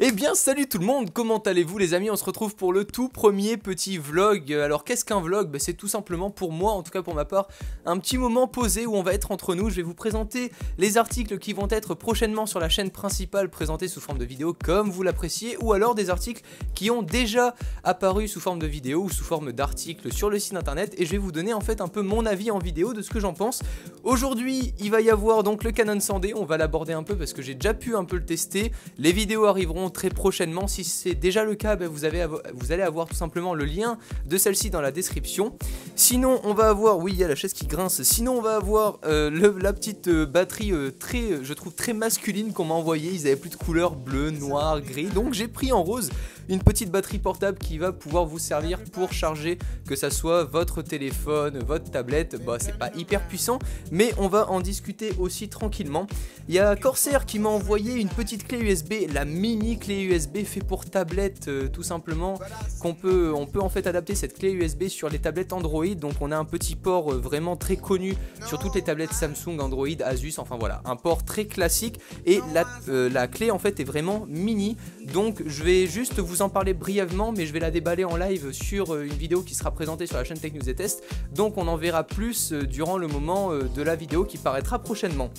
Eh bien salut tout le monde, comment allez-vous les amis? On se retrouve pour le tout premier petit vlog. Alors qu'est-ce qu'un vlog? C'est tout simplement pour moi, en tout cas pour ma part, un petit moment posé où on va être entre nous. Je vais vous présenter les articles qui vont être prochainement sur la chaîne principale présentés sous forme de vidéo comme vous l'appréciez, ou alors des articles qui ont déjà apparu sous forme de vidéo ou sous forme d'articles sur le site internet, et je vais vous donner en fait un peu mon avis en vidéo de ce que j'en pense. Aujourd'hui il va y avoir donc le Canon 100D, on va l'aborder un peu parce que j'ai déjà pu un peu le tester. Les vidéos arriveront très prochainement. Si c'est déjà le cas, vous allez avoir tout simplement le lien de celle-ci dans la description. Sinon on va avoir, oui il y a la chaise qui grince, sinon on va avoir la petite batterie je trouve très masculine qu'on m'a envoyée. Ils avaient plus de couleur bleu, noir, gris, donc j'ai pris en rose une petite batterie portable qui va pouvoir vous servir pour charger, que ça soit votre téléphone, votre tablette. C'est pas hyper puissant, mais on va en discuter aussi tranquillement. Il y a Corsair qui m'a envoyé une petite clé USB, la mini clé USB fait pour tablette, tout simplement, on peut en fait adapter cette clé USB sur les tablettes Android. Donc on a un petit port vraiment très connu sur toutes les tablettes Samsung, Android, Asus, enfin voilà, un port très classique, et la clé en fait est vraiment mini. Donc je vais juste vous en parler brièvement, mais je vais la déballer en live sur une vidéo qui sera présentée sur la chaîne Tech News et Test. Donc on en verra plus durant le moment de la vidéo qui paraîtra prochainement.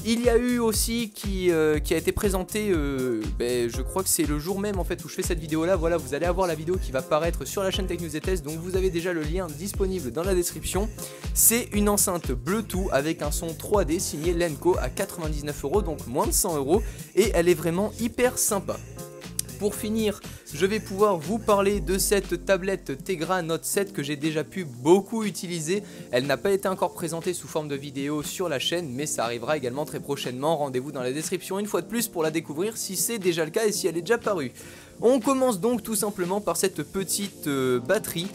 Il y a eu aussi qui a été présenté, je crois que c'est le jour même en fait où je fais cette vidéo là. Voilà, vous allez avoir la vidéo qui va paraître sur la chaîne Tech News et Test, donc vous avez déjà le lien disponible dans la description. C'est une enceinte Bluetooth avec un son 3D signé Lenco à 99 €, donc moins de 100 €, et elle est vraiment hyper sympa. Pour finir, je vais pouvoir vous parler de cette tablette Tegra Note 7 que j'ai déjà pu beaucoup utiliser. Elle n'a pas été encore présentée sous forme de vidéo sur la chaîne, mais ça arrivera également très prochainement. Rendez-vous dans la description une fois de plus pour la découvrir si c'est déjà le cas et si elle est déjà parue. On commence donc tout simplement par cette petite batterie.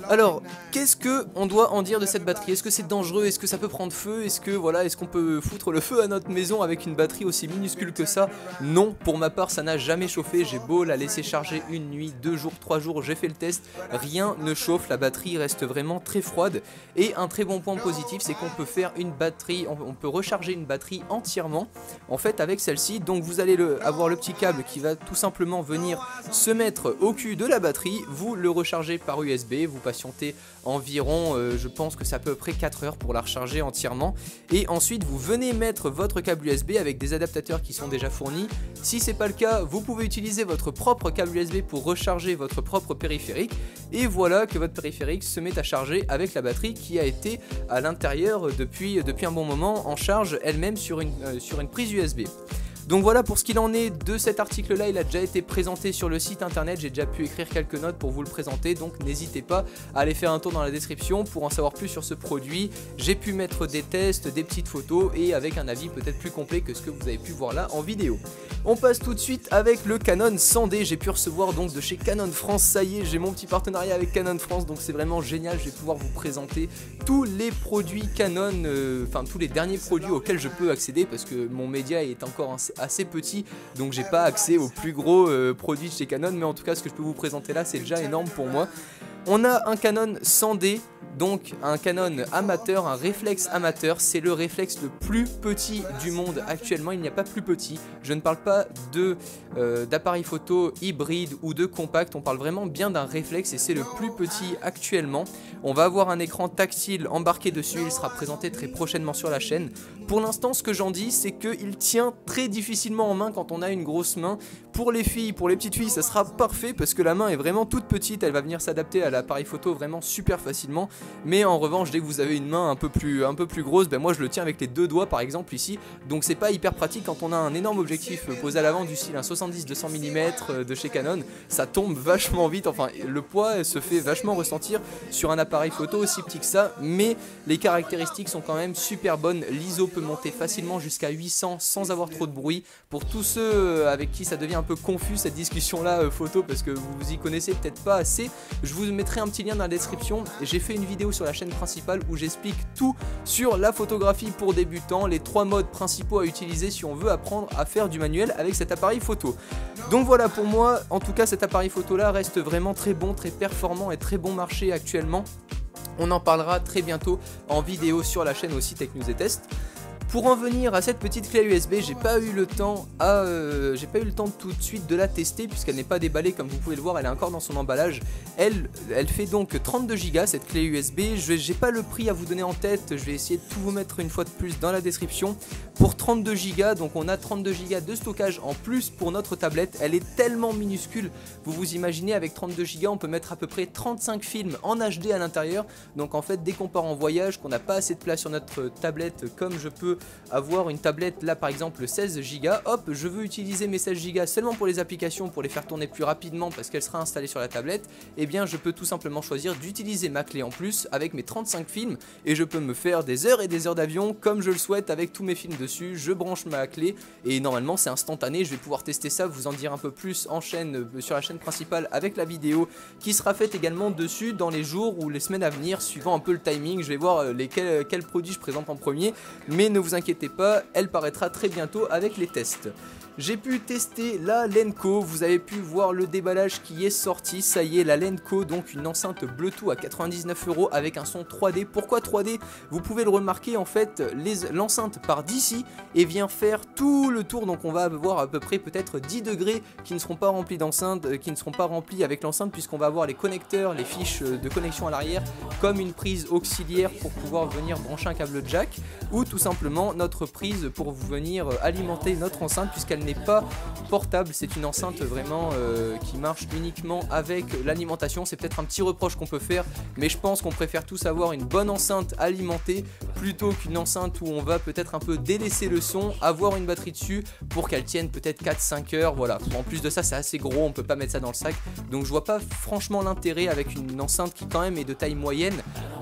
Alors, qu'est-ce qu'on doit en dire de cette batterie? Est-ce que c'est dangereux? Est-ce que ça peut prendre feu? Est-ce qu'on peut foutre le feu à notre maison avec une batterie aussi minuscule que ça? Non, pour ma part ça n'a jamais chauffé. J'ai beau la laisser charger une nuit, 2 jours, 3 jours, j'ai fait le test, rien ne chauffe, la batterie reste vraiment très froide. Et un très bon point positif, c'est qu'on peut faire une batterie, on peut recharger une batterie entièrement en fait avec celle-ci. Donc vous allez avoir le petit câble qui va tout simplement venir se mettre au cul de la batterie, vous le rechargez par USB, vous patientez environ, je pense que c'est à peu près 4 heures pour la recharger entièrement, et ensuite vous venez mettre votre câble USB avec des adaptateurs qui sont déjà fournis. Si c'est pas le cas, vous pouvez utiliser votre propre câble USB pour recharger votre propre périphérique, et voilà que votre périphérique se met à charger avec la batterie qui a été à l'intérieur depuis un bon moment en charge elle-même sur une prise USB. Donc voilà pour ce qu'il en est de cet article là, il a déjà été présenté sur le site internet, j'ai déjà pu écrire quelques notes pour vous le présenter, donc n'hésitez pas à aller faire un tour dans la description pour en savoir plus sur ce produit. J'ai pu mettre des tests, des petites photos et avec un avis peut-être plus complet que ce que vous avez pu voir là en vidéo. On passe tout de suite avec le Canon 100D, j'ai pu recevoir donc de chez Canon France, ça y est, j'ai mon petit partenariat avec Canon France, donc c'est vraiment génial, je vais pouvoir vous présenter tous les produits Canon, tous les derniers produits auxquels je peux accéder parce que mon média est encore assez petit, donc j'ai pas accès aux plus gros produits de chez Canon, mais en tout cas ce que je peux vous présenter là c'est déjà énorme pour moi. On a un Canon 100D, donc un Canon amateur, un réflexe amateur, c'est le réflexe le plus petit du monde actuellement, il n'y a pas plus petit. Je ne parle pas d'appareil photo hybride ou de compact, on parle vraiment bien d'un réflexe et c'est le plus petit actuellement. On va avoir un écran tactile embarqué dessus, il sera présenté très prochainement sur la chaîne. Pour l'instant ce que j'en dis c'est qu'il tient très difficilement en main quand on a une grosse main. Pour les filles, pour les petites filles ça sera parfait parce que la main est vraiment toute petite, elle va venir s'adapter à l'appareil photo vraiment super facilement. Mais en revanche dès que vous avez une main un peu plus grosse, moi je le tiens avec les deux doigts par exemple ici, donc c'est pas hyper pratique quand on a un énorme objectif posé à l'avant du style un 70-200 mm de chez Canon, ça tombe vachement vite, enfin le poids se fait vachement ressentir sur un appareil photo aussi petit que ça, mais les caractéristiques sont quand même super bonnes. L'ISO peut monter facilement jusqu'à 800 sans avoir trop de bruit. Pour tous ceux avec qui ça devient un peu confus cette discussion là photo parce que vous y connaissez peut-être pas assez, je vous mettrai un petit lien dans la description. J'ai fait une vidéo sur la chaîne principale où j'explique tout sur la photographie pour débutants, les 3 modes principaux à utiliser si on veut apprendre à faire du manuel avec cet appareil photo. Donc voilà, pour moi en tout cas cet appareil photo là reste vraiment très bon, très performant et très bon marché actuellement. On en parlera très bientôt en vidéo sur la chaîne aussi Tech News et Test. Pour en venir à cette petite clé USB, j'ai pas eu le temps tout de suite de la tester puisqu'elle n'est pas déballée comme vous pouvez le voir, elle est encore dans son emballage. Elle fait donc 32 Go cette clé USB, j'ai pas le prix à vous donner en tête, je vais essayer de tout vous mettre une fois de plus dans la description. Pour 32 Go, donc on a 32 Go de stockage en plus pour notre tablette, elle est tellement minuscule, vous imaginez avec 32 Go on peut mettre à peu près 35 films en HD à l'intérieur, donc en fait dès qu'on part en voyage, qu'on n'a pas assez de place sur notre tablette comme je peux avoir une tablette là par exemple 16 Go, hop je veux utiliser mes 16 Go seulement pour les applications, pour les faire tourner plus rapidement parce qu'elle sera installée sur la tablette, et bien je peux tout simplement choisir d'utiliser ma clé en plus avec mes 35 films et je peux me faire des heures et des heures d'avion comme je le souhaite avec tous mes films dessus. Je branche ma clé et normalement c'est instantané, je vais pouvoir tester ça, vous en dire un peu plus en chaîne, sur la chaîne principale avec la vidéo qui sera faite également dessus dans les jours ou les semaines à venir suivant un peu le timing. Je vais voir quels produits je présente en premier, mais ne vous inquiétez pas, elle paraîtra très bientôt avec les tests. J'ai pu tester la Lenco, vous avez pu voir le déballage qui est sorti, ça y est la Lenco, donc une enceinte Bluetooth à 99 € avec un son 3D. Pourquoi 3D? Vous pouvez le remarquer, en fait l'enceinte part d'ici et vient faire tout le tour, donc on va avoir à peu près peut-être 10 degrés qui ne seront pas remplis d'enceinte, qui ne seront pas remplis avec l'enceinte puisqu'on va avoir les connecteurs, les fiches de connexion à l'arrière, comme une prise auxiliaire pour pouvoir venir brancher un câble jack, ou tout simplement notre prise pour venir alimenter notre enceinte puisqu'elle n'est pas portable, c'est une enceinte vraiment qui marche uniquement avec l'alimentation. C'est peut-être un petit reproche qu'on peut faire, mais je pense qu'on préfère tous avoir une bonne enceinte alimentée plutôt qu'une enceinte où on va peut-être un peu délaisser le son, avoir une batterie dessus pour qu'elle tienne peut-être 4-5 heures, voilà. En plus de ça c'est assez gros, on peut pas mettre ça dans le sac, donc je vois pas franchement l'intérêt avec une enceinte qui quand même est de taille moyenne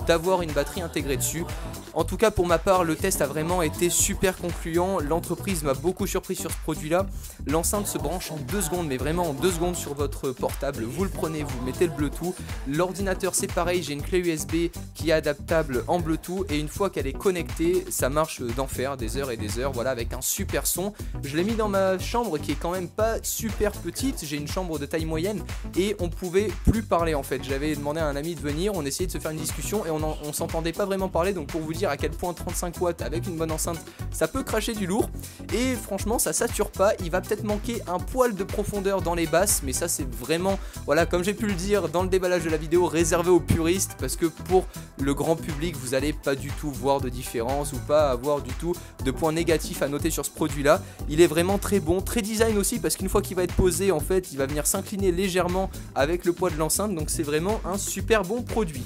d'avoir une batterie intégrée dessus. En tout cas pour ma part le test a vraiment été super concluant, l'entreprise m'a beaucoup surpris sur ce produit là. L'enceinte se branche en 2 secondes, mais vraiment en 2 secondes sur votre portable, vous le prenez, vous mettez le Bluetooth, l'ordinateur c'est pareil, j'ai une clé USB qui est adaptable en Bluetooth et une fois qu'elle est connectée ça marche d'enfer, des heures et des heures, voilà, avec un super son. Je l'ai mis dans ma chambre qui est quand même pas super petite, j'ai une chambre de taille moyenne et on pouvait plus parler en fait. J'avais demandé à un ami de venir, on essayait de se faire une discussion et on s'entendait pas vraiment parler, donc pour vous dire à quel point 35 watts avec une bonne enceinte ça peut cracher du lourd et franchement ça sature pas. Il va peut-être manquer un poil de profondeur dans les basses, mais ça c'est vraiment, voilà, comme j'ai pu le dire dans le déballage de la vidéo, réservé aux puristes parce que pour le grand public vous allez pas du tout voir de différence ou pas avoir du tout de points négatifs à noter sur ce produit là. Il est vraiment très bon, très design aussi parce qu'une fois qu'il va être posé en fait il va venir s'incliner légèrement avec le poids de l'enceinte, donc c'est vraiment un super bon produit.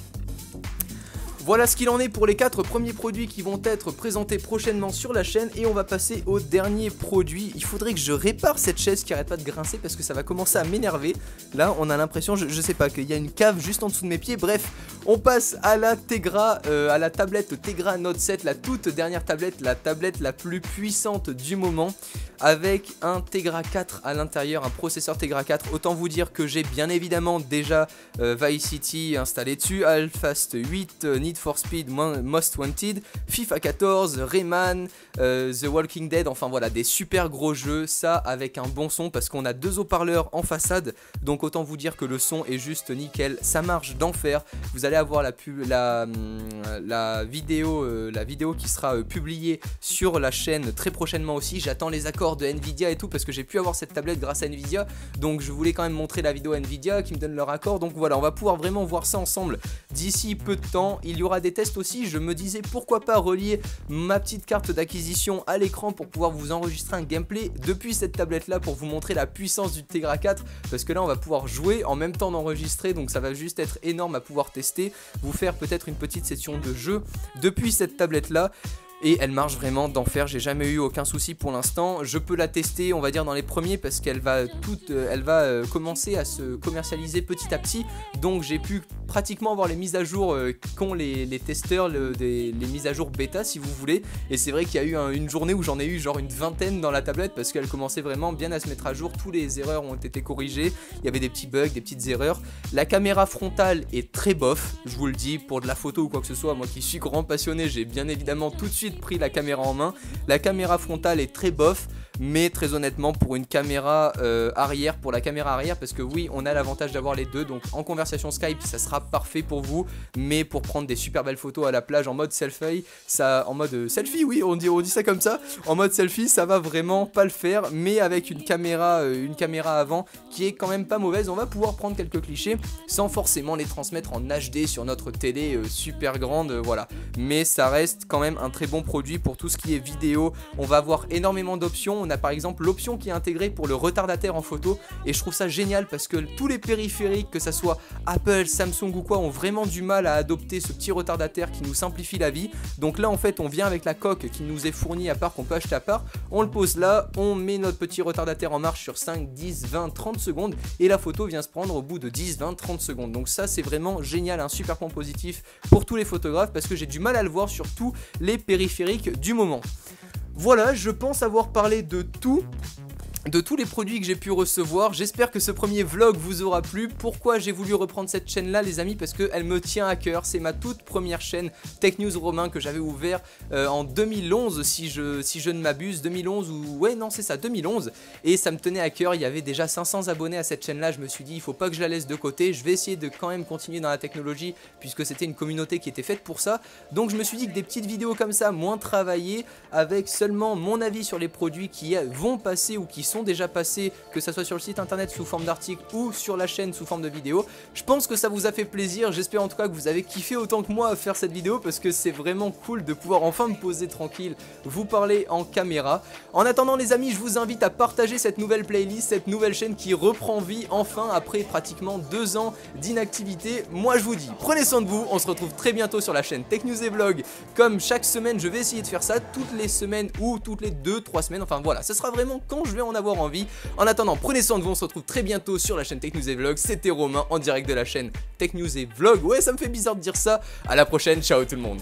Voilà ce qu'il en est pour les 4 premiers produits qui vont être présentés prochainement sur la chaîne et on va passer au dernier produit. Il faudrait que je répare cette chaise qui arrête pas de grincer parce que ça va commencer à m'énerver. Là on a l'impression, je sais pas, qu'il y a une cave juste en dessous de mes pieds. Bref, on passe à la Tegra, à la tablette Tegra Note 7, la toute dernière tablette, la tablette la plus puissante du moment, avec un Tegra 4 à l'intérieur, un processeur Tegra 4. Autant vous dire que j'ai bien évidemment déjà Vice City installé dessus, Alfast 8, Need for Speed, Most Wanted, FIFA 14, Rayman, The Walking Dead, enfin voilà, des super gros jeux, ça avec un bon son parce qu'on a 2 haut-parleurs en façade, donc autant vous dire que le son est juste nickel, ça marche d'enfer. Vous allez avoir la vidéo qui sera publiée sur la chaîne très prochainement aussi. J'attends les accords de Nvidia et tout parce que j'ai pu avoir cette tablette grâce à Nvidia, donc je voulais quand même montrer la vidéo Nvidia qui me donne leur accord, donc voilà, on va pouvoir vraiment voir ça ensemble d'ici peu de temps. Il y aura des tests aussi, je me disais pourquoi pas relier ma petite carte d'acquisition à l'écran pour pouvoir vous enregistrer un gameplay depuis cette tablette là pour vous montrer la puissance du Tegra 4, parce que là on va pouvoir jouer en même temps d'enregistrer, donc ça va juste être énorme à pouvoir tester, vous faire peut-être une petite session de jeu depuis cette tablette là. Et elle marche vraiment d'enfer, j'ai jamais eu aucun souci pour l'instant. Je peux la tester on va dire dans les premiers parce qu'elle va commencer à se commercialiser petit à petit. Donc j'ai pu pratiquement avoir les mises à jour qu'ont les testeurs, les mises à jour bêta si vous voulez. Et c'est vrai qu'il y a eu une journée où j'en ai eu genre une vingtaine dans la tablette parce qu'elle commençait vraiment bien à se mettre à jour. Tous les erreurs ont été corrigées, il y avait des petits bugs, des petites erreurs. La caméra frontale est très bof, je vous le dis, pour de la photo ou quoi que ce soit. Moi qui suis grand passionné, j'ai bien évidemment tout de suite pris la caméra en main. La caméra frontale est très bof, mais très honnêtement pour une caméra arrière, pour la caméra arrière, parce que oui on a l'avantage d'avoir les deux, donc en conversation Skype ça sera parfait pour vous, mais pour prendre des super belles photos à la plage en mode selfie, ça, en mode selfie, oui on dit ça comme ça, en mode selfie ça va vraiment pas le faire, mais avec une caméra avant qui est quand même pas mauvaise, on va pouvoir prendre quelques clichés sans forcément les transmettre en HD sur notre télé super grande, voilà, mais ça reste quand même un très bon produit pour tout ce qui est vidéo. On va avoir énormément d'options, on a par exemple l'option qui est intégrée pour le retardataire en photo, et je trouve ça génial parce que tous les périphériques, que ça soit Apple, Samsung ou quoi, ont vraiment du mal à adopter ce petit retardataire qui nous simplifie la vie. Donc là en fait on vient avec la coque qui nous est fournie à part, qu'on peut acheter à part, on le pose là, on met notre petit retardataire en marche sur 5, 10, 20, 30 secondes et la photo vient se prendre au bout de 10, 20, 30 secondes. Donc ça c'est vraiment génial, un super point positif pour tous les photographes parce que j'ai du mal à le voir sur tous les périphériques du moment. Voilà, je pense avoir parlé de tout. De tous les produits que j'ai pu recevoir. J'espère que ce premier vlog vous aura plu. Pourquoi j'ai voulu reprendre cette chaîne là les amis? Parce qu'elle me tient à cœur. C'est ma toute première chaîne Tech News Romain que j'avais ouvert en 2011 si je ne m'abuse. 2011 ou... ouais non c'est ça, 2011. Et ça me tenait à cœur. Il y avait déjà 500 abonnés à cette chaîne là. Je me suis dit il faut pas que je la laisse de côté. Je vais essayer de quand même continuer dans la technologie puisque c'était une communauté qui était faite pour ça. Donc je me suis dit que des petites vidéos comme ça, moins travaillées, avec seulement mon avis sur les produits qui vont passer ou qui sont déjà passés, que ça soit sur le site internet sous forme d'article ou sur la chaîne sous forme de vidéo. Je pense que ça vous a fait plaisir, j'espère en tout cas que vous avez kiffé autant que moi à faire cette vidéo parce que c'est vraiment cool de pouvoir enfin me poser tranquille, vous parler en caméra. En attendant les amis, je vous invite à partager cette nouvelle playlist, cette nouvelle chaîne qui reprend vie enfin après pratiquement 2 ans d'inactivité. Moi je vous dis, prenez soin de vous, on se retrouve très bientôt sur la chaîne Tech News et Vlog. Comme chaque semaine, je vais essayer de faire ça toutes les semaines ou toutes les 2-3 semaines, enfin voilà, ce sera vraiment quand je vais en avoir envie. En attendant, prenez soin de vous, on se retrouve très bientôt sur la chaîne Tech News et Vlog. C'était Romain en direct de la chaîne Tech News et Vlog. Ouais, ça me fait bizarre de dire ça. À la prochaine, ciao tout le monde.